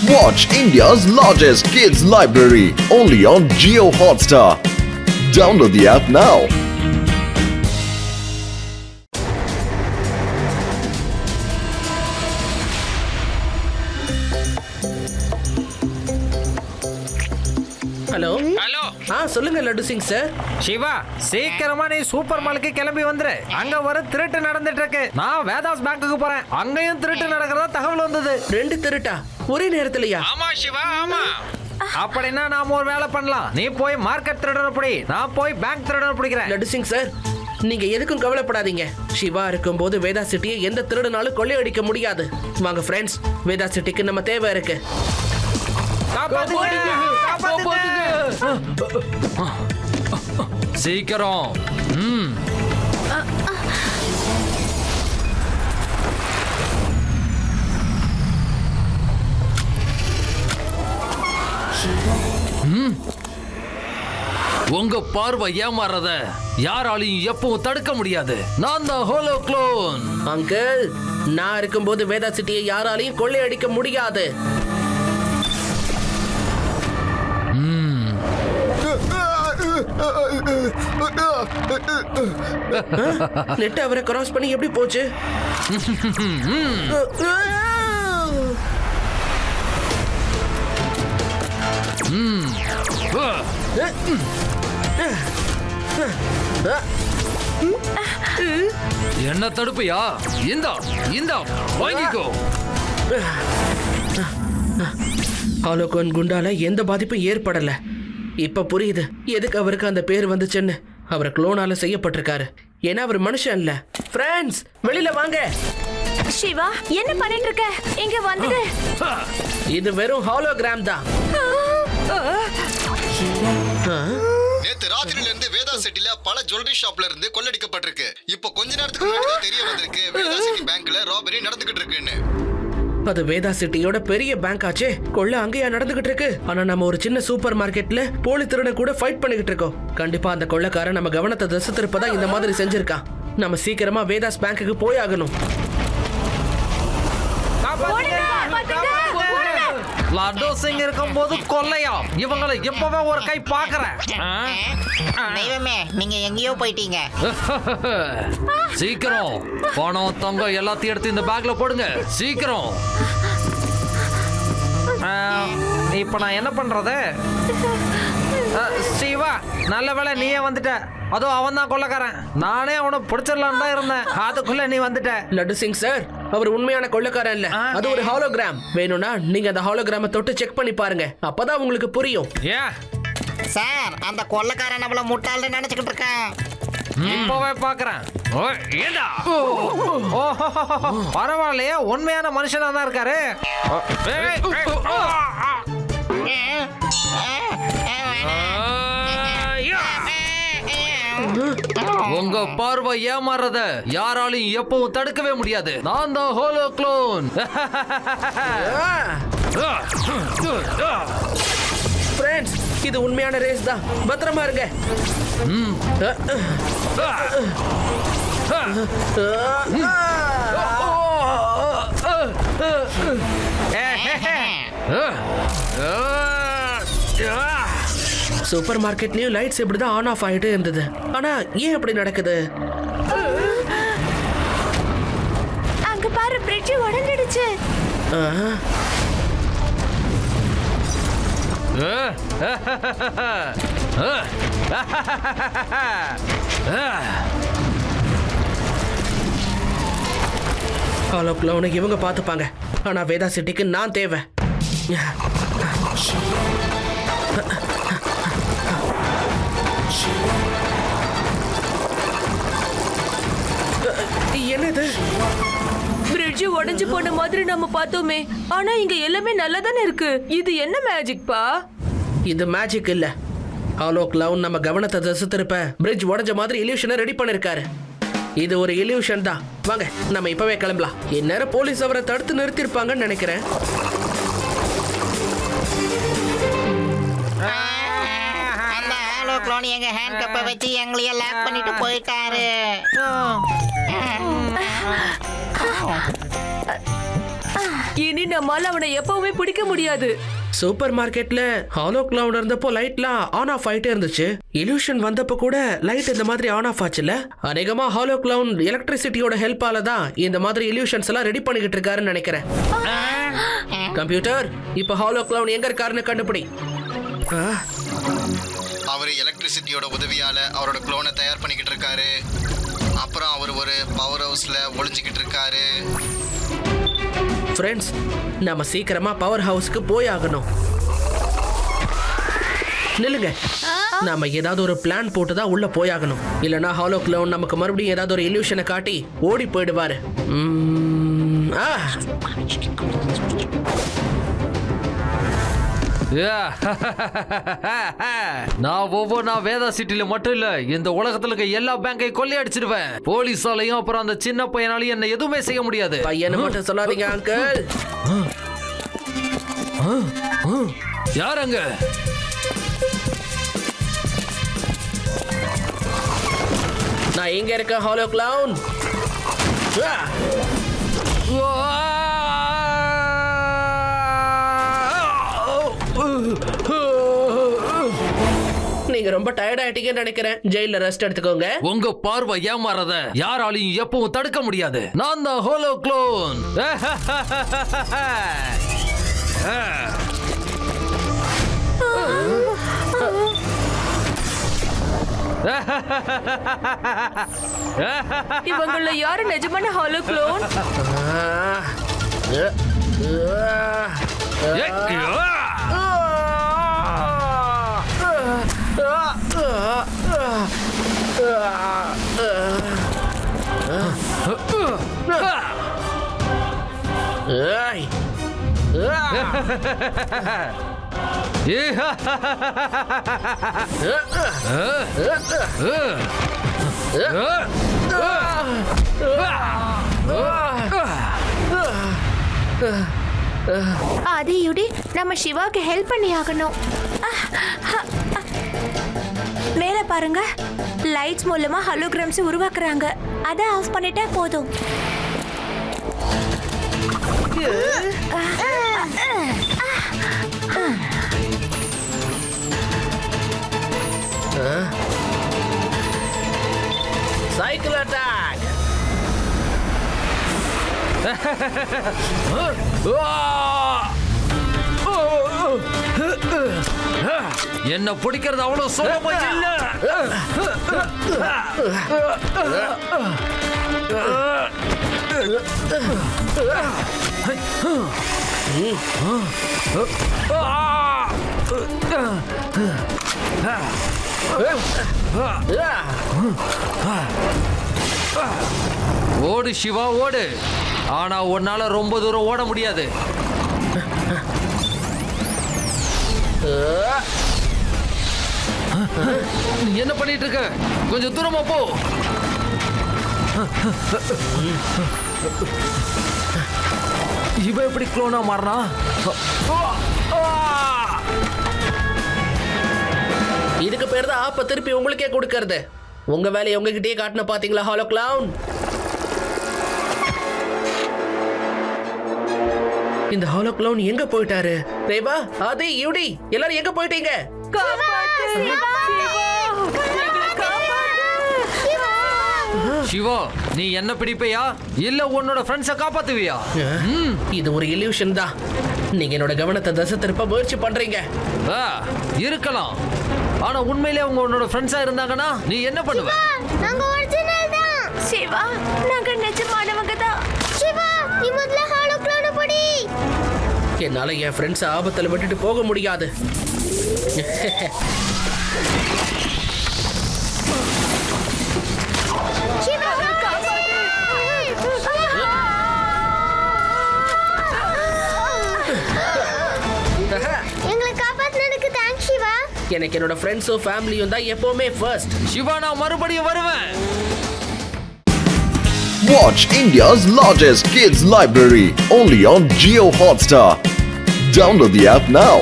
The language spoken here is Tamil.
Watch India's largest kids library only on Jio Hotstar. Download the app now. Hello hello சொல்லுங்க லட்டு சிங் சார். சிவா, சீக்கிரமா நீ சூப்பர் மாலுக்கு கிளம்பி வந்துரு. அங்க ஒரு திருட்டு நடந்துட்டு இருக்கு. நான் வேதாஸ் பேங்க்குக்கு போறேன். அங்கேயும் திருட்டு நடக்கிறதா தகவல் வந்தது. 2 திருட்டா ஒரே நேரத்துலயா? ஆமா சிவா, ஆமா. அப்படின்னா நாம ஒரு வேலை பண்ணலாம். நீ போய் மார்க்கெட் திருடனை பிடி, நான் போய் பேங்க் திருடனை பிடிக்கிறேன். லட்டு சிங் சார், நீங்க எதுக்கும் கவலைப்படாதீங்க. சிவா இருக்கும்போது வேதா சிட்டியை எந்த திருடனாலும் கொள்ளையடிக்க முடியாது. வாங்க ஃப்ரெண்ட்ஸ், வேதா சிட்டிக்கு நம்ம தேவை இருக்கு. சீக்கிரம். உங்க பார்வை ஏமாறத யாராலையும் எப்பவும் தடுக்க முடியாது. நான் தான் ஹோலோ க்ளோன். அங்கிள், நான் இருக்கும்போது வேதா சிட்டியை யாராலையும் கொள்ளையடிக்க முடியாது. நெட் அவரை கிராஸ் பண்ணி எப்படி போச்சு? என்ன தடுப்பையா? இந்தா வாங்கிக்கோ. ஹாலோகான் குண்டால எந்த பாதிப்பும் ஏற்படல. இப்ப புரியுது எதுக்கு அவருக்கு அந்த பேர் வந்துச்சுன்னு. அவர் குளோனால செய்யப்பட்டிருக்காரு. ஏன்னா அவர் மனுஷன் இல்ல. ஃப்ரெண்ட்ஸ், வெளியில வாங்க. சிவா, என்ன பண்ணிட்டு இருக்க? இங்க வந்துடு. இது வெறும் ஹாலோகிராம் தான். நேத்து ராத்திரில இருந்து வேதா சிட்டில பல ஜுவல்லரி ஷாப்ல இருந்து கொள்ளடிக்கப்பட்டிருக்கு. இப்போ கொஞ்ச நேரத்துக்கு முன்னாடி தெரிய வந்திருக்கு வேதா சிட்டி பேங்க்ல ராபரி நடந்துகிட்டு இருக்குன்னு. அது வேதா சிட்டியோட பெரிய பேங்க் ஆச்சே. கொள்ளை அங்கேயா நடந்துகிட்டு இருக்கு. ஆனா நம்ம ஒரு சின்ன சூப்பர் மார்க்கெட்ல போலி திருடன் கூட ஃபைட் பண்ணிக்கிட்டு இருக்கோம். கண்டிப்பா அந்த கொள்ளைக்காரன் நம்ம கவனத்தை திசை திருப்பதா இந்த மாதிரி செஞ்சிருக்கான். நம்ம சீக்கிரமா வேதாஸ் பேங்க்குக்கு போய் ஆகணும். லட்டு சிங் இருக்கும் போது கொல்லையா? இவங்களை எப்பவே ஒரு கை பாக்குறேன். தெய்வமே, நீங்க எங்கேயோ போயிட்டீங்க. சீக்கிரம் பணம் தங்கம் எல்லாத்தையும் எடுத்து இந்த பேக்ல போடுங்க. சீக்கிரம். இப்ப நான் என்ன பண்றது? சிவா, நல்ல வேளை நீயே வந்துட்ட. அதோ அவன் தான் கொள்ளைக்காரன். நானே அவனை பிடிச்சிடலான்னு தான் இருந்தேன். அதுக்குள்ள நீ வந்துட்ட. லட்டு சிங் சார், அவர் உண்மையான கொள்ளைக்காரன் இல்ல. அது ஒரு ஹாலோகிராம். வேணும்னா நீங்க அந்த ஹாலோகிராமை தொட்டு செக் பண்ணி பாருங்க. அப்பதான் உங்களுக்கு புரியும். சார், அந்த கொள்ளைக்காரன் நம்மள முட்டாள்னு நினைச்சுக்கிட்டு இருக்கான். இப்பவே பாக்குறேன். பரவாயில்லையே, உண்மையான மனுஷனா தான் இருக்காரு. உங்க பார்வை ஏமாறத யாராலையும் எப்பவும் தடுக்கவே முடியாது. நான் தான் ஹோலோ க்ளோன். ஃப்ரெண்ட்ஸ், இது உண்மையான ரேஸ் தான். பத்திரமா இருங்க. சூப்பர் மார்க்கெட்லயும் லைட்ஸ் இப்படிதான் ஆன் ஆஃப் ஆயிட்டே இருந்தது. ஆனா ஏன் அப்படி நடக்குது? அங்க பாரு, பிரிட்ஜ் உடைஞ்சிடுச்சு. ஹாலோ க்ளோனை இவங்க பார்த்துப்பாங்க. ஆனா வேதா சிட்டிக்கு நான் தேவை. என்னது? பிரிட்ஜ் உடைஞ்சு போன மாதிரி நம்ம பார்த்தோமே. ஆனா இங்க எல்லாமே நல்லா தானே இருக்கு. இது என்ன மேஜிக் பா? இது மேஜிக் இல்ல. ஹாலோ க்ளவுன் நம்ம கவனத்தை திசை திருப்ப பிரிட்ஜ் உடைஞ்ச மாதிரி இல்யூஷனை ரெடி பண்ணிருக்காரு. இது ஒரு இல்யூஷன் தான். வாங்க, நம்ம இப்பவே கிளம்பலாம். இந்நேரம் போலீஸ் அவரை தடுத்து நிறுத்திருப்பாங்கன்னு நினைக்கிறேன். அந்த ஹாலோ க்ளோன் எங்க ஹேண்ட் கப்பை வச்சு எங்களைய லாக் பண்ணிட்டு போயிட்டாரு. இனி நம்மால அவனை எப்பவுமே பிடிக்க முடியாது. சூப்பர் மார்க்கெட்ல ஹாலோ கிளவுன் இருந்தப்போ லைட்லாம் ஆன் ஆஃப் ஆயிட்டே இருந்துச்சு. இல்யூஷன் வந்தப்போ கூட லைட் இந்த மாதிரி ஆன் ஆஃப் ஆச்சுல. அநேகமா ஹாலோ கிளவுன் எலக்ட்ரிசிட்டியோட ஹெல்ப்பால தான் இந்த மாதிரி இல்யூஷன்ஸ் எல்லாம் ரெடி பண்ணிக்கிட்டு இருக்காருன்னு நினைக்கிறேன். கம்ப்யூட்டர், இப்ப ஹாலோ கிளவுன் எங்க இருக்காருன்னு கண்டுபிடி. அவர் எலக்ட்ரிசிட்டியோட உதவியால அவரோட குளோனை தயார் பண்ணிக்கிட்டு இருக்காரு. அப்புறம் அவர் ஒரு பவர் ஹவுஸ்ல ஒளிஞ்சுக்கிட்டு இருக்காரு. ஃப்ரெண்ட்ஸ், நம்ம சீக்கிரமா பவர் ஹவுஸ்க்கு போய் ஆகணும். நில்லுங்க, நாம ஏதாவது ஒரு பிளான் போட்டு தான் உள்ள போயாகணும். இல்லனா ஹாலோ கிளவுன் நமக்கு மறுபடியும் ஏதாவது ஒரு இல்யூஷனை காட்டி ஓடி போயிடுவாரு. நான் ஒவ்வொன்றா வேதா சிட்டில மட்டும் இல்ல, இந்த உலகத்துல இருக்க எல்லா பேங்கையும் கொள்ளையடிச்சிடுவேன். போலீஸாலையும் அப்புறம் அந்த சின்ன பையனாலையும் என்ன எதுவுமே செய்ய முடியாது. பையனை மட்டும் சொல்லாதீங்க அங்கிள். யார் அங்க? நான் இங்க இருக்க ஹாலோ கிளவுன். நீங்க ரொம்ப டயர்ட் ஆயிட்டீங்கன்னு நினைக்கிறேன். ஜெயில ரெஸ்ட் எடுத்துக்கோங்க. உங்க பார்வை ஏமாறத யாராலையும் எப்பவும் தடுக்க முடியாது. நான் தான் ஹாலோ கிளவுன். இவங்கள யாரு நிஜமான ஹாலோ க்ளோன்? ஆதியுடி, நம்ம சிவாக்கு ஹெல்ப் பண்ணி ஆகணும். மேல பாருங்க, லைட்ஸ் மூலமா ஹாலோகிராம்ஸ் உருவாக்குறாங்க. அதை ஆஃப் பண்ணிட்டா போதும். Cycle attack. என்ன பிடிக்கிறது அவ்வளவு சுலபமா இல்ல. ஓடு சிவா ஓடு, ஆனா உன்னால ரொம்ப தூரம் ஓட முடியாது. நீ என்ன பண்ணிட்டு இருக்க? கொஞ்சம் தூரமா போ. இவ எப்படி க்ளோனா மாறினா? இதுக்கு பேர் தான் ஆப்ப திருப்பி உங்களுக்கே கொடுக்கறது. உங்க வேலையை உங்ககிட்டயே காட்டின பாத்தீங்களா ஹாலோ கிளவுன்? இந்த ஹாலோ கிளவுன் எங்க போயிட்டாரு? ரேவா, ஆதி, யூடி, எல்லாரும் எங்க போயிட்டீங்க? சிவா, நீ என்ன பிடிப்பையா இல்ல உன்னோட ஃப்ரெண்ட்ஸ காப்பாத்துவியா? இது ஒரு இல்யூஷன் தான். நீங்க என்னோட கவனத்தை திசை திருப்ப முயற்சி பண்றீங்க. இருக்கலாம், ஆனா உண்மையிலே அவங்க உன்னோட ஃப்ரெண்ட்ஸா இருந்தாங்கன்னா நீ என்ன பண்ணுவ? நாங்க ஒரிஜினல் தான். சிவா, நாங்க நிஜமானவங்க தான். சிவா, நீ முதல்ல ஹாலோ க்ளோனை படி. என்னால என் ஃப்ரெண்ட்ஸ் ஆபத்துல விட்டுட்டு போக முடியாது. எங்களை காப்பாத்துனதுக்கு தேங்க்ஸ் சிவா. எனக்கு என்னோட ஃப்ரெண்ட்ஸும் ஃபேமிலியும் தான் எப்பவுமே ஃபர்ஸ்ட். சிவா, நான் மறுபடியும் வருவேன். Watch India's largest kids library only on Jio Hotstar. Download the app now.